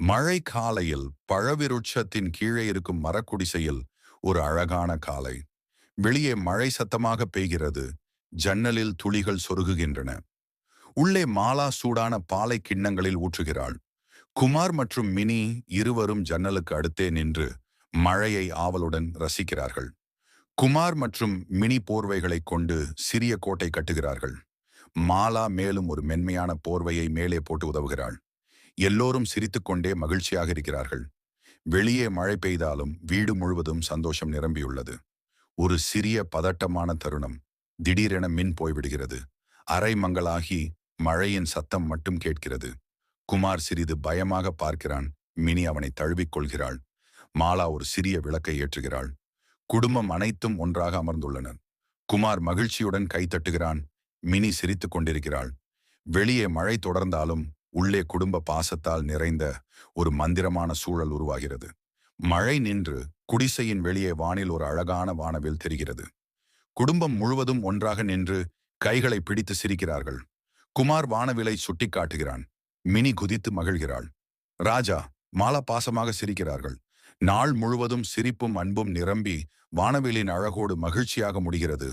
மழை காலையில் பழவிருட்சத்தின் கீழே இருக்கும் மரக்குடிசையில் ஒரு அழகான காலை. வெளியே மழை சத்தமாக பெய்கிறது. ஜன்னலில் துளிகள் சொருகுகின்றன. உள்ளே மாலா சூடான பாலை கிண்ணங்களில் ஊற்றுகிறாள். குமார் மற்றும் மினி இருவரும் ஜன்னலுக்கு அடுத்தே நின்று மழையை ஆவலுடன் ரசிக்கிறார்கள். குமார் மற்றும் மினி போர்வைகளைக் கொண்டு சிறிய கோட்டை கட்டுகிறார்கள். மாலா மேலும் ஒரு மென்மையான போர்வையை மேலே போட்டு உதவுகிறாள். எல்லோரும் சிரித்துக்கொண்டே மகிழ்ச்சியாக இருக்கிறார்கள். வெளியே மழை பெய்தாலும் வீடு முழுவதும் சந்தோஷம் நிரம்பியுள்ளது. ஒரு சிறிய பதட்டமான தருணம். திடீரென மின் போய்விடுகிறது. அரை மங்களாகி மழையின் சத்தம் மட்டும் கேட்கிறது. குமார் சிறிது பயமாக பார்க்கிறான். மினி அவனை தழுவிக் கொள்கிறாள். மாலா ஒரு சிறிய விளக்கை ஏற்றுகிறாள். குடும்பம் அனைத்தும் ஒன்றாக அமர்ந்துள்ளனர். குமார் மகிழ்ச்சியுடன் கைத்தட்டுகிறான். மினி சிரித்துக் கொண்டிருக்கிறாள். வெளியே மழை தொடர்ந்தாலும் உள்ளே குடும்ப பாசத்தால் நிறைந்த ஒரு மந்திரமான சூழல் உருவாகிறது. மழை நின்று குடிசையின் வெளியே வானில் ஒரு அழகான வானவில் தெரிகிறது. குடும்பம் முழுவதும் ஒன்றாக நின்று கைகளை பிடித்து சிரிக்கிறார்கள். குமார் வானவிலை சுட்டி காட்டுகிறான். மினி குதித்து மகிழ்கிறாள். ராஜா, மாலா பாசமாக சிரிக்கிறார்கள். நாள் முழுவதும் சிரிப்பும் அன்பும் நிரம்பி வானவிலின் அழகோடு மகிழ்ச்சியாக முடிகிறது.